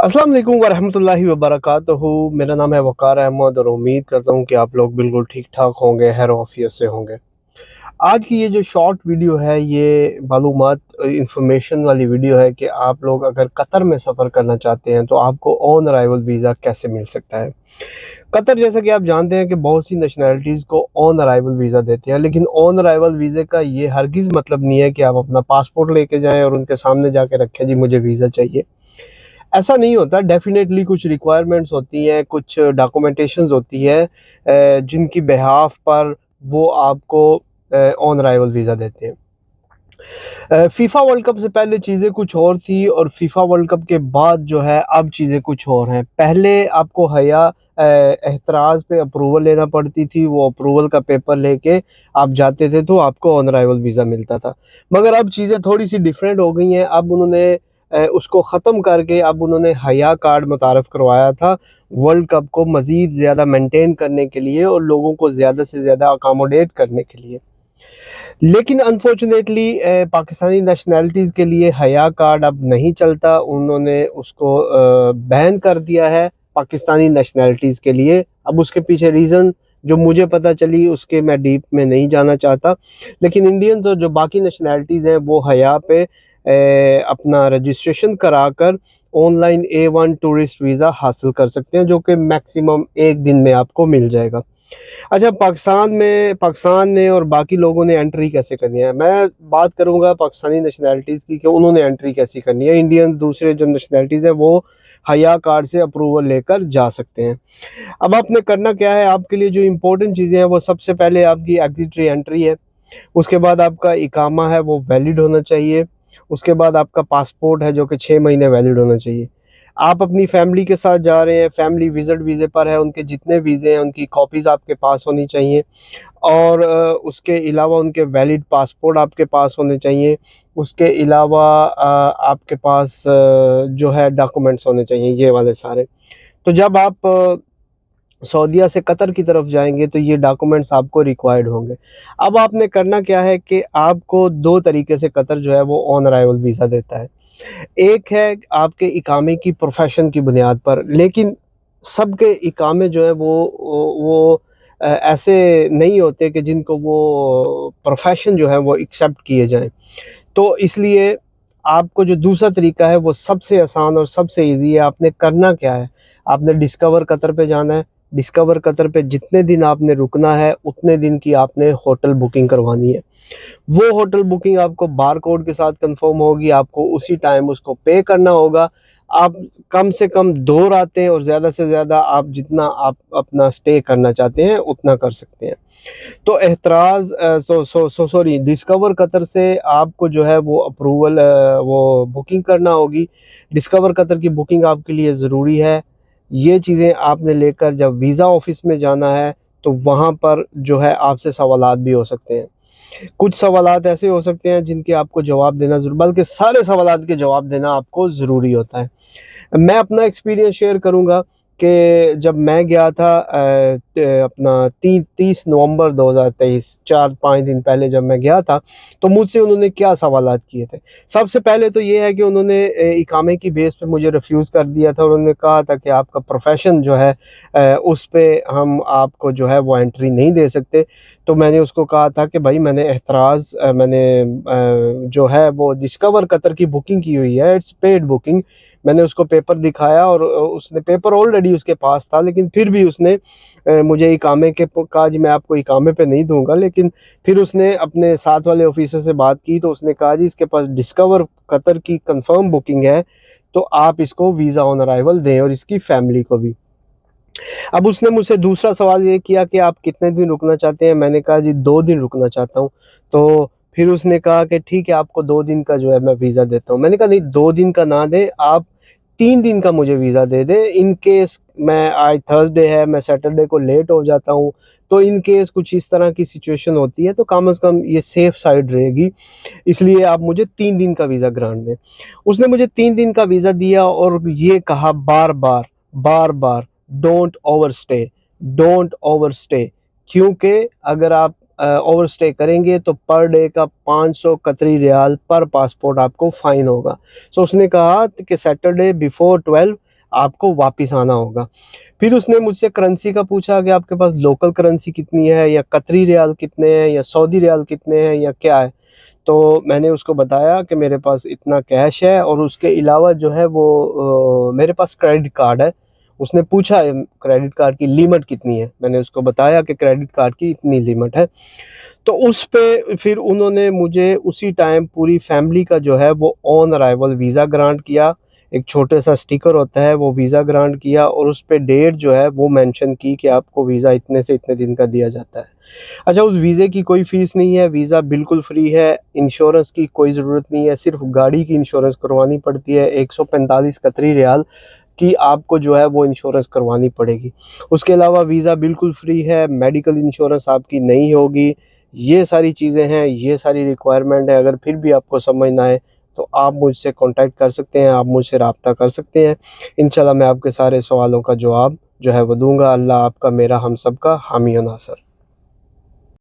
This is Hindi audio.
अस्सलाम वालेकुम वरहमतुल्लाहि वबरकातुहू। मेरा नाम है वक़ार अहमद और उम्मीद करता हूँ कि आप लोग बिल्कुल ठीक-ठाक होंगे, खैर आफ़ियत से होंगे। आज की ये जो शॉर्ट वीडियो है, ये मालूमात इंफॉर्मेशन वाली वीडियो है कि आप लोग अगर कतर में सफ़र करना चाहते हैं, तो आपको ऑन अराइवल वीज़ा कैसे मिल सकता है। कतर जैसा कि आप जानते हैं कि बहुत सी नेशनैलिटीज़ को ऑन अराइवल वीज़ा देते हैं, लेकिन ऑन अराइवल वीज़े का ये हरगिज़ मतलब नहीं है कि आप अपना पासपोर्ट लेके जाएँ और उनके सामने जाके रखें, जी मुझे वीज़ा चाहिए। ऐसा नहीं होता, डेफ़िनेटली कुछ रिक्वायरमेंट्स होती हैं, कुछ डॉक्यूमेंटेशंस होती है जिनकी बिहाफ़ पर वो आपको ऑन अराइवल वीज़ा देते हैं। फीफा वर्ल्ड कप से पहले चीज़ें कुछ और थी और फीफा वर्ल्ड कप के बाद जो है अब चीज़ें कुछ और हैं। पहले आपको एहतराज़ पे अप्रूवल लेना पड़ती थी, वो अप्रूवल का पेपर लेके आप जाते थे तो आपको ऑन अराइवल वीज़ा मिलता था। मगर अब चीज़ें थोड़ी-सी डिफरेंट हो गई हैं, अब उन्होंने उसको ख़त्म करके अब उन्होंने हया कार्ड मुतारफ़ करवाया था, वर्ल्ड कप को मज़ीद ज़्यादा मेंटेन करने के लिए और लोगों को ज़्यादा से ज़्यादा अकोमोडेट करने के लिए। लेकिन अनफॉर्चुनेटली पाकिस्तानी नेशनैलिटीज़ के लिए हया कार्ड अब नहीं चलता, उन्होंने उसको बैन कर दिया है पाकिस्तानी नेशनैलिटीज़ के लिए। अब उसके पीछे रीज़न जो मुझे पता चली उसके मैं डीप में नहीं जाना चाहता, लेकिन इंडियंस और जो बाकी नेशनैलिटीज़ हैं वो हया पे अपना रजिस्ट्रेशन कराकर ऑनलाइन A1 टूरिस्ट वीज़ा हासिल कर सकते हैं, जो कि मैक्सिमम 1 दिन में आपको मिल जाएगा। अच्छा, पाकिस्तान ने और बाकी लोगों ने एंट्री कैसे करनी है? मैं बात करूँगा पाकिस्तानी नेशनैलिटीज़ की कि उन्होंने एंट्री कैसी करनी है। इंडियन दूसरे जो नेशनैलिटीज़ हैं वो हया कार्ड से अप्रूवल लेकर जा सकते हैं। अब आपने करना क्या है, आपके लिए जो इम्पोर्टेंट चीज़ें हैं वो सबसे पहले आपकी एग्ज़िट री-एंट्री है। उसके बाद आपका इकामा है वो वैलिड होना चाहिए। उसके बाद आपका पासपोर्ट है जो कि 6 महीने वैलिड होना चाहिए। आप अपनी फैमिली के साथ जा रहे हैं, फैमिली विज़िट वीज़े पर है, उनके जितने वीज़े हैं उनकी कॉपीज़ आपके पास होनी चाहिए और उसके अलावा उनके वैलिड पासपोर्ट आपके पास होने चाहिए। उसके अलावा आपके पास जो है डॉक्यूमेंट्स होने चाहिए, ये वाले सारे। तो जब आप सऊदीया से कतर की तरफ जाएँगे तो ये डॉक्यूमेंट्स आपको रिक्वायर्ड होंगे। अब आपने करना क्या है कि आपको 2 तरीके से कतर जो है वो ऑन अराइवल वीज़ा देता है। एक है आपके इकामे की प्रोफ़ेशन की बुनियाद पर, लेकिन सबके इकामे जो है वो ऐसे नहीं होते कि जिनको वो प्रोफ़ेशन जो है वो एक्सेप्ट किए जाएँ। तो इसलिए आपको जो दूसरा तरीका है वो सबसे आसान और सबसे ईज़ी है। आपने करना क्या है, आपने डिस्कवर कतर पे जाना है। डिस्कवर कतर पे जितने दिन आपने रुकना है, उतने दिन की आपने होटल बुकिंग करवानी है। वो होटल बुकिंग आपको बारकोड के साथ कंफर्म होगी, आपको उसी टाइम उसको पे करना होगा। आप कम से कम 2 रातें और ज़्यादा से ज़्यादा आप जितना आप अपना स्टे करना चाहते हैं, उतना कर सकते हैं। तो एहतराज़ अ, सो सो सो सॉरी डिस्कवर कतर से आपको जो है वो वो बुकिंग करना होगी। डिस्कवर कतर की बुकिंग आपके लिए ज़रूरी है। ये चीज़ें आपने लेकर जब वीज़ा ऑफ़िस में जाना है, तो वहाँ पर जो है आपसे सवालात भी हो सकते हैं। कुछ सवालात ऐसे हो सकते हैं जिनके आपको जवाब देना ज़रूर बल्कि सारे सवालात के जवाब देना आपको ज़रूरी होता है। मैं अपना एक्सपीरियंस शेयर करूँगा कि जब मैं गया था अपना ती 30 नवंबर 2023 4-5 दिन पहले जब मैं गया था, तो मुझसे उन्होंने क्या सवालात किए थे। सबसे पहले तो ये है कि उन्होंने इकामे की बेस पे मुझे रिफ्यूज़ कर दिया था। उन्होंने कहा था कि आपका प्रोफ़ेशन जो है उस पे हम आपको जो है वो एंट्री नहीं दे सकते। तो मैंने उसको कहा था कि भाई मैंने जो है वो डिस्कवर कतर की बुकिंग की हुई है, इट्स पेड बुकिंग। मैंने उसको पेपर दिखाया और उसने पेपर ऑलरेडी उसके पास था, लेकिन फिर भी उसने मुझे इकामे के प कहा जी मैं आपको इकामे पे नहीं दूँगा, लेकिन फिर उसने अपने साथ वाले ऑफ़िसर से बात की तो उसने कहा जी इसके पास डिस्कवर कतर की कन्फ़र्म बुकिंग है, तो आप इसको वीज़ा ऑन अराइवल दें और इसकी फ़ैमिली को भी। अब उसने मुझसे दूसरा सवाल ये किया कि आप कितने दिन रुकना चाहते हैं? मैंने कहा जी 2 दिन रुकना चाहता हूँ। तो फिर उसने कहा कि ठीक है आपको 2 दिन का जो है मैं वीज़ा देता हूँ। मैंने कहा नहीं 2 दिन का ना दें, आप 3 दिन का मुझे वीज़ा दे दें। इन केस मैं आज थर्सडे है, मैं सैटरडे को लेट हो जाता हूँ, तो इन केस कुछ इस तरह की सिचुएशन होती है तो कम से कम ये सेफ साइड रहेगी, इसलिए आप मुझे 3 दिन का वीज़ा ग्रांट दें। उसने मुझे 3 दिन का वीज़ा दिया और ये कहा बार-बार, बार-बार डोंट ओवरस्टे क्योंकि अगर आप ओवरस्टे करेंगे तो पर डे का 500 कतरी रियाल पर पासपोर्ट आपको फ़ाइन होगा। सो उसने कहा कि सैटरडे बिफ़ोर 12 आपको वापस आना होगा। फिर उसने मुझसे करेंसी का पूछा कि आपके पास लोकल करेंसी कितनी है, या कतरी रियाल कितने हैं, या सऊदी रियाल कितने हैं, या क्या है। तो मैंने उसको बताया कि मेरे पास इतना कैश है, और उसके अलावा जो है वो मेरे पास क्रेडिट कार्ड है। उसने पूछा क्रेडिट कार्ड की लिमिट कितनी है, मैंने उसको बताया कि क्रेडिट कार्ड की इतनी लिमिट है। तो उस पे फिर उन्होंने मुझे उसी टाइम पूरी फैमिली का जो है वो ऑन अराइवल वीज़ा ग्रांट किया। एक छोटे सा स्टिकर होता है, वो वीज़ा ग्रांट किया, और उस पे डेट जो है वो मेंशन की कि आपको वीज़ा इतने से इतने दिन का दिया जाता है। अच्छा, उस वीज़े की कोई फ़ीस नहीं है, वीज़ा बिल्कुल फ्री है, इंश्योरेंस की कोई ज़रूरत नहीं है, सिर्फ़ गाड़ी की इंश्योरेंस करवानी पड़ती है, 145 कतरी रियाल की आपको जो है वो इंश्योरेंस करवानी पड़ेगी। उसके अलावा वीज़ा बिल्कुल फ्री है, मेडिकल इंश्योरेंस आपकी नहीं होगी। ये सारी चीज़ें हैं, ये सारी रिक्वायरमेंट है। अगर फिर भी आपको समझ ना आए तो आप मुझसे कॉन्टैक्ट कर सकते हैं, आप मुझसे राब्ता कर सकते हैं। इंशाल्लाह मैं आपके सारे सवालों का जवाब जो है वो दूँगा। अल्लाह आपका, मेरा, हम सबका हामी और नासर।